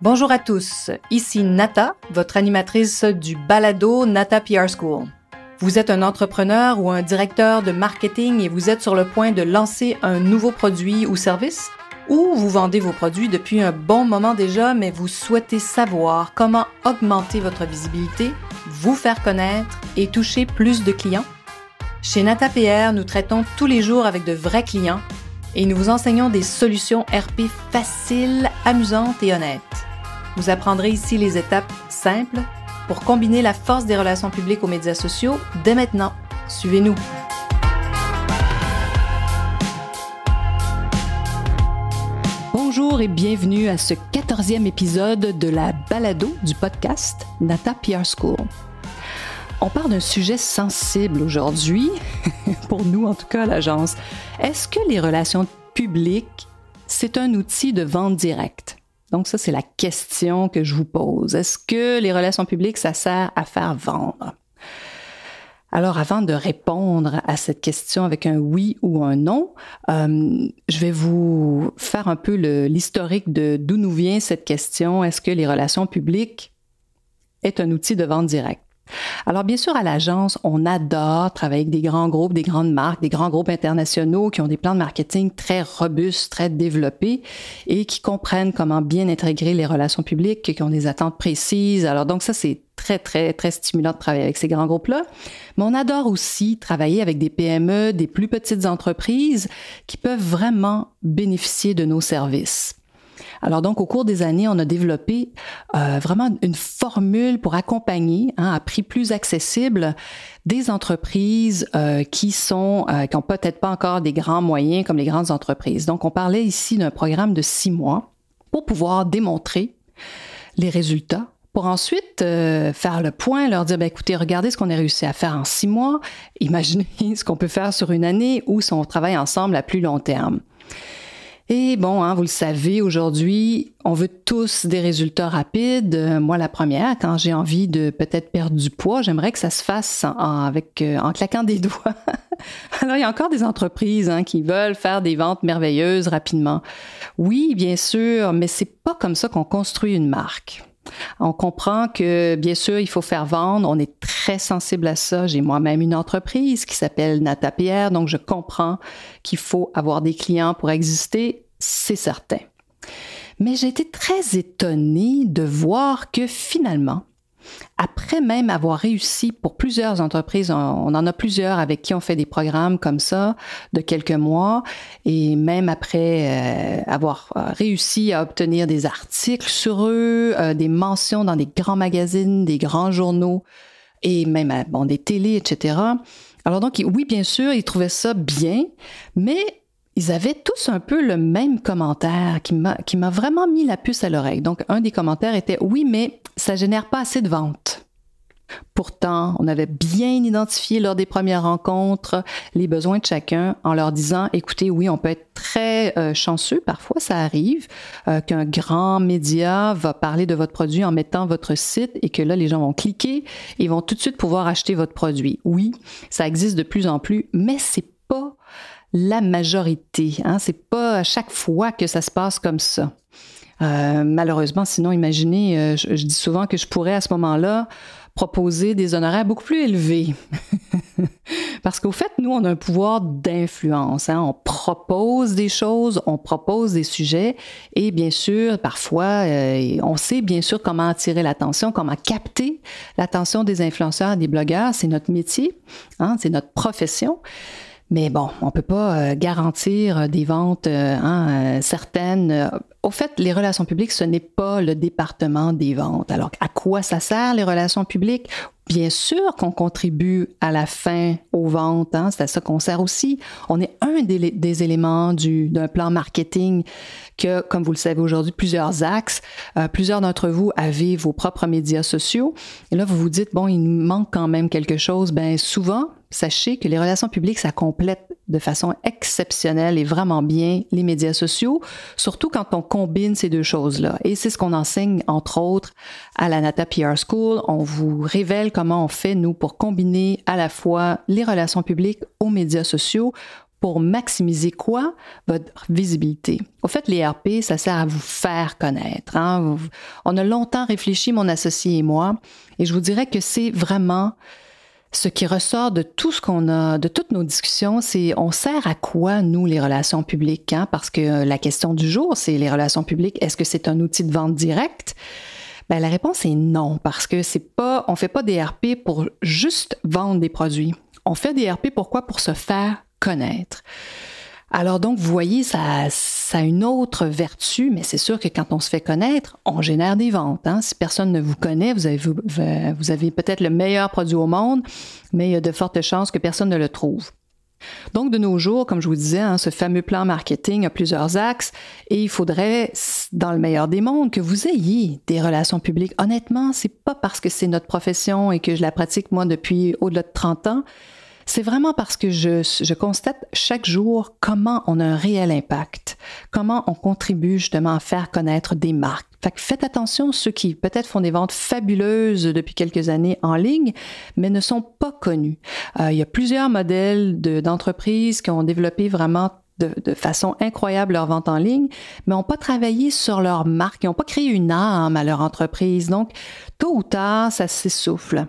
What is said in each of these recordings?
Bonjour à tous, ici Nata, votre animatrice du balado Nata PR School. Vous êtes un entrepreneur ou un directeur de marketing et vous êtes sur le point de lancer un nouveau produit ou service? Ou vous vendez vos produits depuis un bon moment déjà, mais vous souhaitez savoir comment augmenter votre visibilité, vous faire connaître et toucher plus de clients? Chez Nata PR, nous traitons tous les jours avec de vrais clients et nous vous enseignons des solutions RP faciles, amusantes et honnêtes. Vous apprendrez ici les étapes simples pour combiner la force des relations publiques aux médias sociaux dès maintenant. Suivez-nous! Bonjour et bienvenue à ce 14e épisode de la balado du podcast Nata PR School. On parle d'un sujet sensible aujourd'hui, pour nous en tout cas à l'agence. Est-ce que les relations publiques, c'est un outil de vente directe? Donc ça, c'est la question que je vous pose. Est-ce que les relations publiques, ça sert à faire vendre? Alors, avant de répondre à cette question avec un oui ou un non, je vais vous faire un peu l'historique de d'où nous vient cette question. Est-ce que les relations publiques est un outil de vente directe? Alors, bien sûr, à l'agence, on adore travailler avec des grands groupes, des grandes marques, des grands groupes internationaux qui ont des plans de marketing très robustes, très développés et qui comprennent comment bien intégrer les relations publiques, qui ont des attentes précises. Alors, donc ça, c'est très, très, très stimulant de travailler avec ces grands groupes-là. Mais on adore aussi travailler avec des PME, des plus petites entreprises qui peuvent vraiment bénéficier de nos services. Alors donc, au cours des années, on a développé vraiment une formule pour accompagner à prix plus accessible des entreprises qui n'ont peut-être pas encore des grands moyens comme les grandes entreprises. Donc, on parlait ici d'un programme de 6 mois pour pouvoir démontrer les résultats, pour ensuite faire le point, leur dire, écoutez, regardez ce qu'on a réussi à faire en 6 mois, imaginez ce qu'on peut faire sur une année ou si on travaille ensemble à plus long terme. Et bon, vous le savez, aujourd'hui, on veut tous des résultats rapides. Moi, la première, quand j'ai envie de peut-être perdre du poids, j'aimerais que ça se fasse en claquant des doigts. Alors, il y a encore des entreprises qui veulent faire des ventes merveilleuses rapidement. Oui, bien sûr, mais c'est pas comme ça qu'on construit une marque. On comprend que, bien sûr, il faut faire vendre. On est très sensible à ça. J'ai moi-même une entreprise qui s'appelle Nata PR, donc je comprends qu'il faut avoir des clients pour exister, c'est certain. Mais j'ai été très étonnée de voir que finalement, après même avoir réussi pour plusieurs entreprises, on en a plusieurs avec qui on fait des programmes comme ça de quelques mois, et même après avoir réussi à obtenir des articles sur eux, des mentions dans des grands magazines, des grands journaux, et même des télés, etc. Alors donc, oui, bien sûr, ils trouvaient ça bien, mais ils avaient tous un peu le même commentaire qui m'a vraiment mis la puce à l'oreille. Donc, un des commentaires était « Oui, mais ça génère pas assez de ventes ». Pourtant, on avait bien identifié lors des premières rencontres les besoins de chacun en leur disant « Écoutez, oui, on peut être très chanceux, parfois ça arrive, qu'un grand média va parler de votre produit en mettant votre site et que là, les gens vont cliquer et vont tout de suite pouvoir acheter votre produit. Oui, ça existe de plus en plus, mais c'est pas la majorité. C'est pas à chaque fois que ça se passe comme ça. Malheureusement, sinon, imaginez, je dis souvent que je pourrais à ce moment-là proposer des honoraires beaucoup plus élevés. Parce qu'au fait, nous, on a un pouvoir d'influence. On propose des choses, on propose des sujets et bien sûr, parfois, on sait bien sûr comment attirer l'attention, comment capter l'attention des influenceurs, des blogueurs. C'est notre métier, c'est notre profession. Mais bon, on peut pas garantir des ventes certaines. Au fait, les relations publiques, ce n'est pas le département des ventes. Alors, à quoi ça sert, les relations publiques? Bien sûr qu'on contribue à la fin aux ventes, c'est à ça qu'on sert aussi. On est un des éléments d'un plan marketing que, comme vous le savez aujourd'hui, plusieurs axes. Plusieurs d'entre vous avez vos propres médias sociaux. Et là, vous vous dites, bon, il nous manque quand même quelque chose. Bien, souvent, sachez que les relations publiques, ça complète de façon exceptionnelle et vraiment bien les médias sociaux, surtout quand on combine ces deux choses-là. Et c'est ce qu'on enseigne, entre autres, à la Nata PR School. On vous révèle comment on fait, nous, pour combiner à la fois les relations publiques aux médias sociaux pour maximiser quoi? Votre visibilité. Au fait, les RP, ça sert à vous faire connaître. Hein? On a longtemps réfléchi, mon associé et moi, et je vous dirais que c'est vraiment ce qui ressort de tout ce qu'on a, de toutes nos discussions, c'est on sert à quoi, nous, les relations publiques? Hein? Parce que la question du jour, c'est les relations publiques, est-ce que c'est un outil de vente directe? Ben, la réponse est non, parce que on fait pas des RP pour juste vendre des produits. On fait des RP pourquoi? Pour se faire connaître. Alors donc, vous voyez, ça a une autre vertu, mais c'est sûr que quand on se fait connaître, on génère des ventes. Hein? Si personne ne vous connaît, vous avez peut-être le meilleur produit au monde, mais il y a de fortes chances que personne ne le trouve. Donc, de nos jours, comme je vous disais, hein, ce fameux plan marketing a plusieurs axes et il faudrait, dans le meilleur des mondes, que vous ayez des relations publiques. Honnêtement, c'est pas parce que c'est notre profession et que je la pratique, moi, depuis au-delà de 30 ans. C'est vraiment parce que je constate chaque jour comment on a un réel impact, comment on contribue justement à faire connaître des marques. Fait que faites attention, ceux qui peut-être font des ventes fabuleuses depuis quelques années en ligne, mais ne sont pas connus. Il y a plusieurs modèles d'entreprises qui ont développé vraiment de façon incroyable leur vente en ligne, mais n'ont pas travaillé sur leur marque, ils n'ont pas créé une âme à leur entreprise. Donc, tôt ou tard, ça s'essouffle.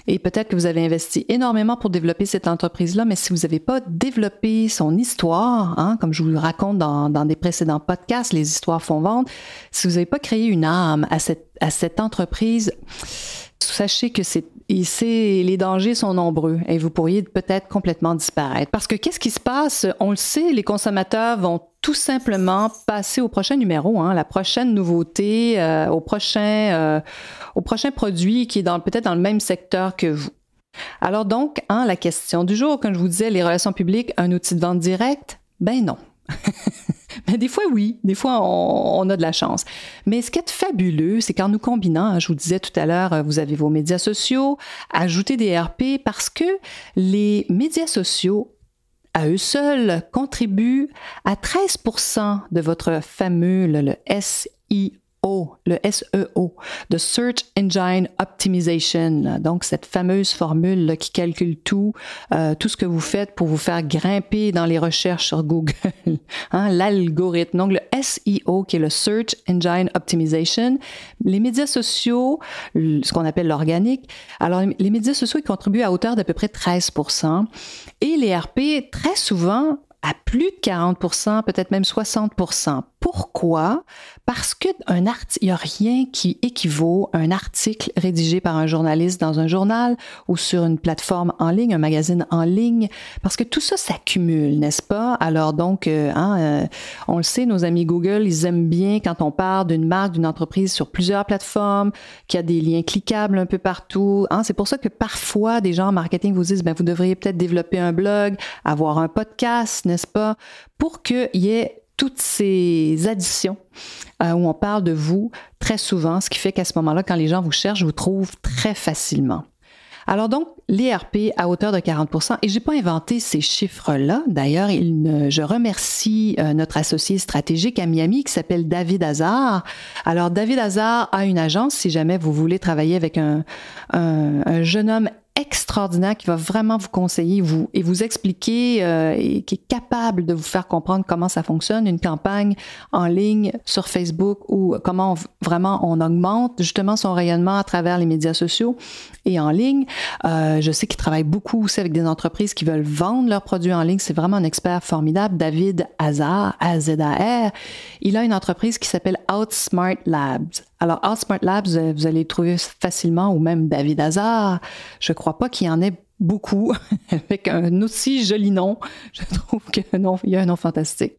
Et peut-être que vous avez investi énormément pour développer cette entreprise-là, mais si vous n'avez pas développé son histoire, hein, comme je vous le raconte dans des précédents podcasts, les histoires font vendre, si vous n'avez pas créé une âme à cette entreprise, sachez que les dangers sont nombreux et vous pourriez peut-être complètement disparaître. Parce que qu'est-ce qui se passe? On le sait, les consommateurs vont tout simplement passer au prochain numéro, hein, la prochaine nouveauté, au prochain produit qui est peut-être dans le même secteur que vous. Alors donc, hein, la question du jour, comme je vous disais, les relations publiques, un outil de vente directe? Ben non. Mais des fois, oui. Des fois, on a de la chance. Mais ce qui est fabuleux, c'est qu'en nous combinant, je vous disais tout à l'heure, vous avez vos médias sociaux, ajoutez des RP parce que les médias sociaux, à eux seuls, contribuent à 13% de votre fameux, le SEO, de Search Engine Optimization. Donc, cette fameuse formule là, qui calcule tout ce que vous faites pour vous faire grimper dans les recherches sur Google, hein, l'algorithme. Donc, le SEO, qui est le Search Engine Optimization. Les médias sociaux, ce qu'on appelle l'organique. Alors, les médias sociaux, ils contribuent à hauteur d'à peu près 13%. Et les RP, très souvent, à plus de 40%, peut-être même 60%. Pourquoi? Parce que il n'y a rien qui équivaut à un article rédigé par un journaliste dans un journal ou sur une plateforme en ligne, un magazine en ligne, parce que tout ça s'accumule, n'est-ce pas? Alors donc, on le sait, nos amis Google, ils aiment bien quand on parle d'une marque, d'une entreprise sur plusieurs plateformes, qu'il y a des liens cliquables un peu partout. Hein? C'est pour ça que parfois, des gens en marketing vous disent, vous devriez peut-être développer un blog, avoir un podcast, n'est-ce pas? Pour qu'il y ait toutes ces additions où on parle de vous très souvent, ce qui fait qu'à ce moment-là, quand les gens vous cherchent, vous trouvent très facilement. Alors donc, les RP à hauteur de 40%, et je n'ai pas inventé ces chiffres-là. D'ailleurs, je remercie notre associé stratégique à Miami qui s'appelle David Hazard. Alors, David Hazard a une agence, si jamais vous voulez travailler avec un jeune homme extraordinaire qui va vraiment vous conseiller et vous expliquer et qui est capable de vous faire comprendre comment ça fonctionne, une campagne en ligne sur Facebook ou comment vraiment on augmente justement son rayonnement à travers les médias sociaux et en ligne. Je sais qu'il travaille beaucoup aussi avec des entreprises qui veulent vendre leurs produits en ligne. C'est vraiment un expert formidable. David Hazard, A-Z-A-R. Il a une entreprise qui s'appelle Outsmart Labs. Alors, Outsmart Labs, vous allez le trouver facilement, ou même David Hazard. Je crois pas qu'il y en ait beaucoup avec un aussi joli nom. Je trouve qu'il y a un nom fantastique.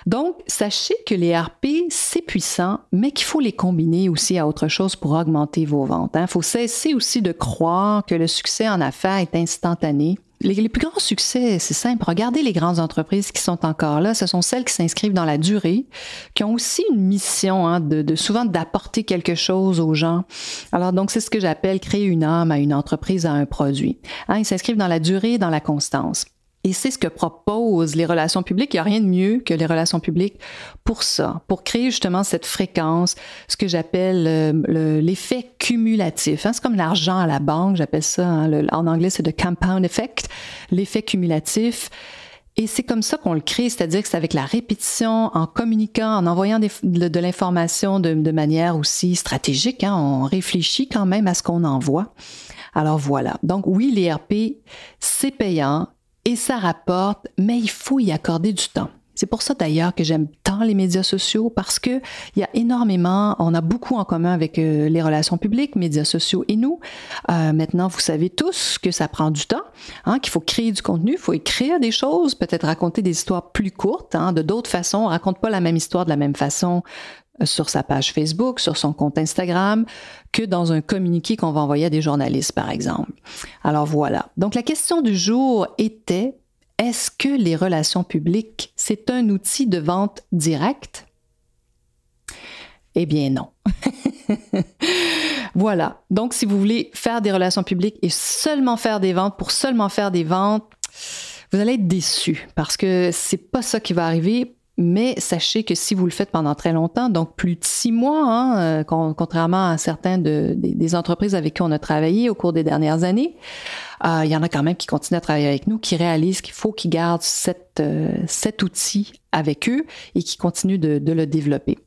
Donc, sachez que les RP, c'est puissant, mais qu'il faut les combiner aussi à autre chose pour augmenter vos ventes. Il faut cesser aussi de croire que le succès en affaires est instantané. Les plus grands succès, c'est simple. Regardez les grandes entreprises qui sont encore là. Ce sont celles qui s'inscrivent dans la durée, qui ont aussi une mission souvent d'apporter quelque chose aux gens. Alors donc, c'est ce que j'appelle créer une âme à une entreprise, à un produit. Ils s'inscrivent dans la durée, dans la constance. Et c'est ce que proposent les relations publiques. Il n'y a rien de mieux que les relations publiques pour ça, pour créer justement cette fréquence, ce que j'appelle l'effet cumulatif. C'est comme l'argent à la banque, j'appelle ça, en anglais c'est le compound effect, l'effet cumulatif. Et c'est comme ça qu'on le crée, c'est-à-dire que c'est avec la répétition, en communiquant, en envoyant de l'information de manière aussi stratégique. Hein, on réfléchit quand même à ce qu'on envoie. Alors voilà. Donc oui, les RP, c'est payant et ça rapporte, mais il faut y accorder du temps. C'est pour ça d'ailleurs que j'aime tant les médias sociaux parce que il y a énormément, on a beaucoup en commun avec les relations publiques, médias sociaux et nous. Maintenant, vous savez tous que ça prend du temps, hein, qu'il faut créer du contenu, il faut écrire des choses, peut-être raconter des histoires plus courtes, hein, de d'autres façons. On raconte pas la même histoire de la même façon sur sa page Facebook, sur son compte Instagram, que dans un communiqué qu'on va envoyer à des journalistes, par exemple. Alors voilà. Donc la question du jour était: est-ce que les relations publiques, c'est un outil de vente directe? Eh bien non. Voilà. Donc, si vous voulez faire des relations publiques et seulement faire des ventes pour seulement faire des ventes, vous allez être déçus parce que c'est pas ça qui va arriver. Mais sachez que si vous le faites pendant très longtemps, donc plus de 6 mois, hein, contrairement à certaines des entreprises avec qui on a travaillé au cours des dernières années, il y en a quand même qui continuent à travailler avec nous, qui réalisent qu'il faut qu'ils gardent cet outil avec eux et qui continuent de le développer.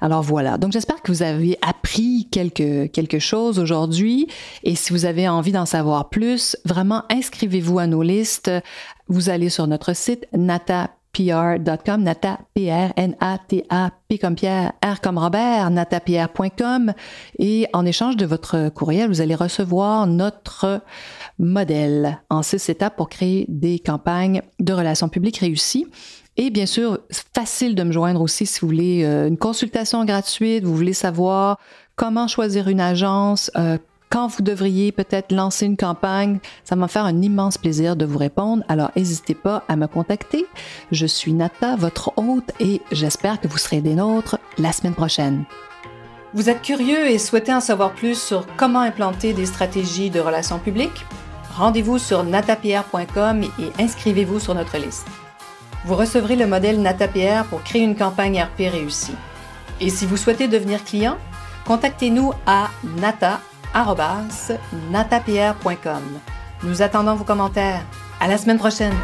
Alors voilà, donc j'espère que vous avez appris quelque chose aujourd'hui et si vous avez envie d'en savoir plus, vraiment inscrivez-vous à nos listes. Vous allez sur notre site natapr.com, Nata, P-R, N-A-T-A-P comme Pierre, R comme Robert, natapr.com et en échange de votre courriel, vous allez recevoir notre modèle en 6 étapes pour créer des campagnes de relations publiques réussies. Et bien sûr, facile de me joindre aussi si vous voulez une consultation gratuite, vous voulez savoir comment choisir une agence, quand vous devriez peut-être lancer une campagne. Ça va me faire un immense plaisir de vous répondre. Alors, n'hésitez pas à me contacter. Je suis Nata, votre hôte, et j'espère que vous serez des nôtres la semaine prochaine. Vous êtes curieux et souhaitez en savoir plus sur comment implanter des stratégies de relations publiques? Rendez-vous sur natapr.com et inscrivez-vous sur notre liste. Vous recevrez le modèle NataPR pour créer une campagne RP réussie. Et si vous souhaitez devenir client, contactez-nous à nata@natapr.com. Nous attendons vos commentaires. À la semaine prochaine!